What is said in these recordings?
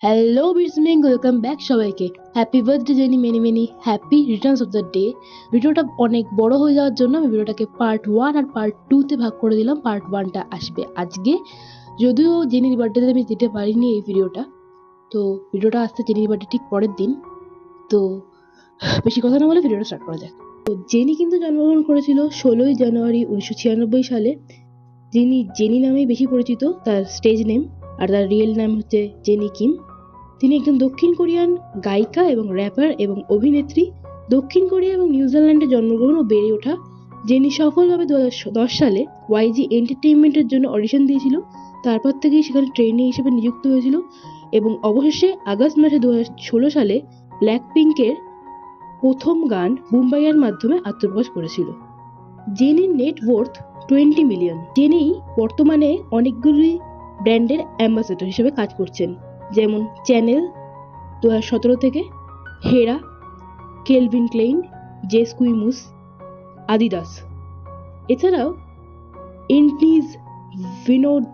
Hello বিটসমিং, welcome back সবাইকে। Happy birthday jenny, many many happy Returns of the day. ভিডিওটা অনেক বড় হয়ে যাওয়ার জন্য আমি ভিডিওটাকে পার্ট 1 আর পার্ট 2 তে ভাগ করে দিলাম। পার্ট 1টা আসবে আজকে, যদিও জেনির বার্থডেতে আমি দিতে পারিনি এই ভিডিওটা। তো ভিডিওটা আসছে জেনির বার্থডে ঠিক পরের দিন। তো বেশি কথা না বলে ভিডিওটা স্টার্ট করা যাক। তো জেনি কিন্তু জন্মগ্রহণ করেছিল 16ই জানুয়ারি 1996 সালে। যিনি জেনি নামেই বেশি পরিচিত, তার স্টেজ নেম, আর তার রিয়েল নাম হচ্ছে জেনি কিম। তিনি একজন দক্ষিণ কোরিয়ান গায়িকা এবং র্যাপার এবং অভিনেত্রী। দক্ষিণ কোরিয়া এবং নিউজিল্যান্ডে জন্মগ্রহণ ও বেড়ে ওঠা জেনি সফলভাবে 2010 সালে ওয়াইজি এন্টারটেইনমেন্টের জন্য অডিশন দিয়েছিল। তারপর থেকেই সেখানে ট্রেনি হিসেবে নিযুক্ত হয়েছিল এবং অবশেষে আগস্ট মাসে 2016 সালে ব্ল্যাক পিঙ্কের প্রথম গান মুম্বাইয়ের মাধ্যমে আত্মপ্রকাশ করেছিল। জেনির নেট ওয়ার্থ 20 মিলিয়ন। জেনি বর্তমানে অনেকগুলি ব্র্যান্ডের অ্যাম্বাসেডর হিসেবে কাজ করছেন, যেমন চ্যানেল 2017 থেকে, হেরা, কেলভিন ক্লেইন, জেসকুইমুস, আদিদাস। এছাড়াও ইন্টিজ, ভিনোদ,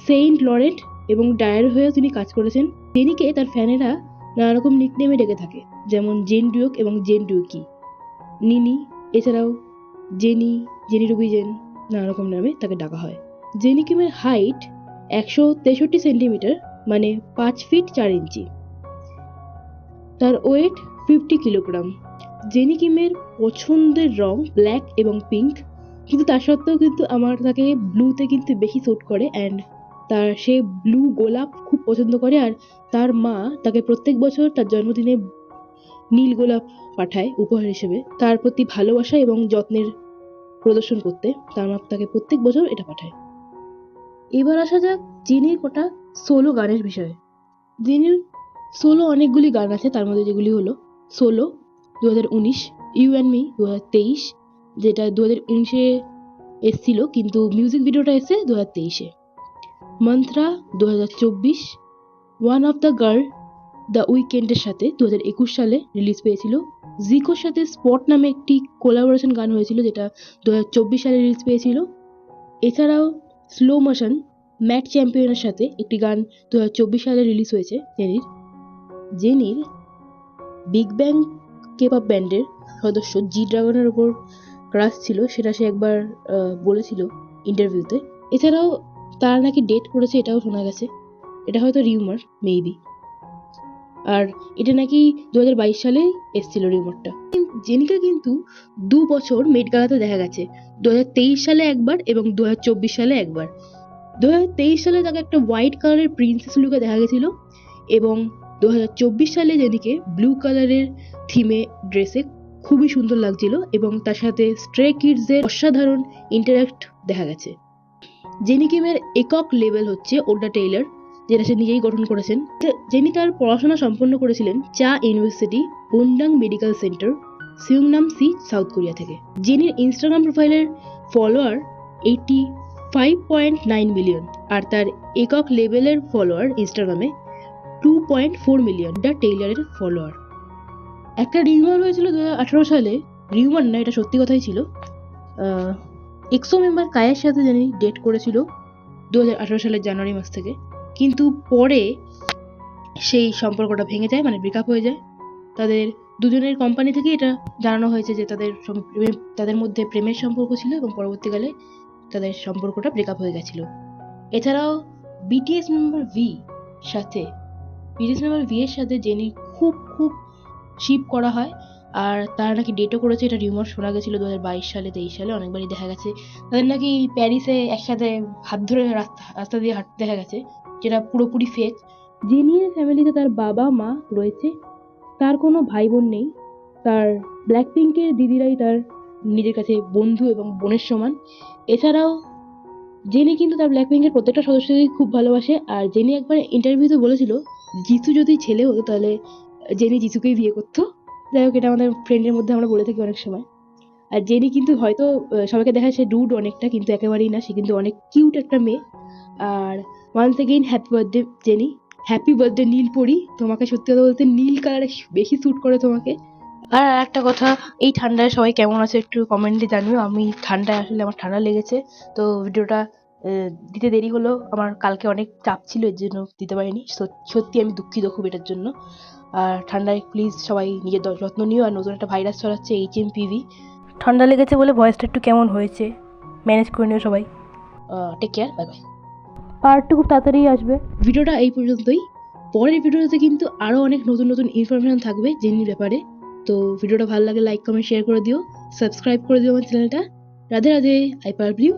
সেইন্ট লরেন্ট এবং ডায়ার হয়েও তিনি কাজ করেছেন। জেনিকে তার ফ্যানেরা নানা রকম নিকনেমে ডেকে থাকে, যেমন জেন ডুয়ক এবং জেন ডুয়কি, নিনি। এছাড়াও জেনি, জেনি রুবিজেন, নানা রকম নামে তাকে ডাকা হয়। জেনি কিমের হাইট 163 সেন্টিমিটার, মানে 5 ফিট 4 ইঞ্চি। তার ওয়েট 50 কিলোগ্রাম। জেনি কিমের পছন্দের রং ব্ল্যাক এবং পিঙ্ক, কিন্তু তার সত্ত্বেও কিন্তু আমার তাকে ব্লুতে কিন্তু বেশি স্যুট করে। অ্যান্ড সে ব্লু গোলাপ খুব পছন্দ করে, আর তার মা তাকে প্রত্যেক বছর তার জন্মদিনে নীল গোলাপ পাঠায় উপহার হিসেবে, তার প্রতি ভালোবাসা এবং যত্নের প্রদর্শন করতে। তার মা তাকে প্রত্যেক বছর এটা পাঠায়। এবার আসা যাক জেনির কটা সোলো গানের বিষয়ে। জেনির সোলো অনেকগুলি গান আছে, তার মধ্যে যেগুলি হলো সোলো 2019, ইউ অ্যান্ড মি 2023, যেটা 2019-এ এসছিল কিন্তু মিউজিক ভিডিওটা এসে 2023-এ, Mantra 2024, one of the girl the উইকেন্ডের সাথে 2021 সালে রিলিজ পেয়েছিল। জিকোর সাথে স্পট নামে একটি কোলাবোরেশন গান হয়েছিল, যেটা 2024 সালে রিলিজ পেয়েছিল। এছাড়াও স্লো মোশন ম্যাট চ্যাম্পিয়নের সাথে একটি গান 2024 সালে রিলিজ হয়েছে জেনির বিগ ব্যাং কেপঅপ ব্যান্ডের সদস্য জি ড্রাগনের ওপর ক্রাশ ছিল, সেটা সে একবার বলেছিল ইন্টারভিউতে। এছাড়াও তার নাকি ডেট করেছে, এটাও শোনা গেছে। এটা হয়তো রিউমার, মেবি। আর এটা নাকি 2022 সালে এসছিল রিউমারটা। জেনিকা কিন্তু 2 বছর মেট গালাতে দেখা গেছে, 2023 সালে একবার এবং 2024 সালে একবার। 2023 সালে তাকে একটা হোয়াইট কালারের প্রিন্সেস লুকে দেখা গেছিল, এবং 2024 সালে জেনিকে ব্লু কালারের থিমে ড্রেসে খুবই সুন্দর লাগছিল, এবং তার সাথে স্ট্রে কিডসের অসাধারণ ইন্টারাক্ট দেখা গেছে। জেনি কিমের একক লেবেল হচ্ছে ওডা টেইলর, যেটা সে নিজেই গঠন করেছেন। জেনি তার পড়াশোনা সম্পন্ন করেছিলেন Cha university, Bundang medical centre, Seongnam si, South Korea থেকে। জেনির ইনস্টাগ্রাম প্রোফাইলের ফলোয়ার 85.9 মিলিয়ন, আর তার একক লেবেলের ফলোয়ার ইনস্টাগ্রামে 2.4 মিলিয়ন। দ্য টেইলরের ফলোয়ার। একটা রিউমার হয়েছিল 2018 সালে, রিউমার না, এটা সত্যি কথাই ছিল। এক্সো মেম্বার কায়ের সাথে জেনি ডেট করেছিল 2018 সালের জানুয়ারি মাস থেকে, কিন্তু পরে সেই সম্পর্কটা ভেঙে যায়, মানে ব্রেকআপ হয়ে যায়। তাদের দুজনের কোম্পানি থেকে এটা জানানো হয়েছে যে তাদের মধ্যে প্রেমের সম্পর্ক ছিল, এবং পরবর্তীকালে তাদের সম্পর্কটা ব্রেকআপ হয়ে গেছিল। এছাড়াও বিটিএস মেম্বার ভি এর সাথে জেনি খুব খুব শিপ করা হয়, আর তারা নাকি ডেটও করেছে। এটা রিউমার শোনা গেছিল 2022 সালে, 23 সালে, অনেকবারই দেখা গেছে। তাদের নাকি প্যারিসে একসাথে হাত ধরে রাস্তা দিয়ে হাঁটতে দেখা গেছে, যেটা পুরোপুরি ফেক। জেনির ফ্যামিলিতে তার বাবা মা রয়েছে, তার কোনো ভাই বোন নেই। তার ব্ল্যাক পিঙ্কের দিদিরাই তার নিজের কাছে বন্ধু এবং বোনের সমান। এছাড়াও জেনি কিন্তু তার ব্ল্যাক পিঙ্কের প্রত্যেকটা সদস্যকে খুব ভালোবাসে। আর জেনি একবার ইন্টারভিউতে বলেছিল, জিসু যদি ছেলে হতো তাহলে জেনি জিসুকেই বিয়ে করতো। যাই হোক, এটা আমাদের ফ্রেন্ডের মধ্যে আমরা বলে থাকি অনেক সময়। আর জেনি কিন্তু হয়তো সবাইকে দেখায় সে রুড অনেকটা, কিন্তু একেবারেই না, সে কিন্তু অনেক কিউট একটা মেয়ে। আর once again happy birthday Jennie, happy birthday নীলপরি। তোমাকে সত্যি কথা বলতে নীল কালার বেশি স্যুট করে তোমাকে। আর একটা কথা, এই ঠান্ডায় সবাই কেমন আছে একটু কমেন্টে জানিও। আমি ঠান্ডায় আসলে আমার ঠান্ডা লেগেছে, তো ভিডিওটা দিতে দেরি হলো, আমার কালকে অনেক চাপ ছিল এর জন্য দিতে পারিনি। সত্যি আমি দুঃখিত খুব এটার জন্য। আর ঠান্ডায় প্লিজ সবাই নিজের যত্ন নিও। আর নতুন একটা ভাইরাস ছড়াচ্ছে HMPV। ঠান্ডা লেগেছে বলে ভয়েসটা একটু কেমন হয়েছে, ম্যানেজ করে নিও সবাই। Take care, bye bye. Part 2 খুব তাড়াতাড়ি আসবে। ভিডিওটা এই পর্যন্তই। পরের ভিডিওতে কিন্তু আরও অনেক নতুন নতুন ইনফরমেশন থাকবে জেনির ব্যাপারে। তো ভিডিওটা ভালো লাগে লাইক কমেন্ট শেয়ার করে দিও, সাবস্ক্রাইব করে দিও আমার চ্যানেলটা। Radhe Radhe, I love you.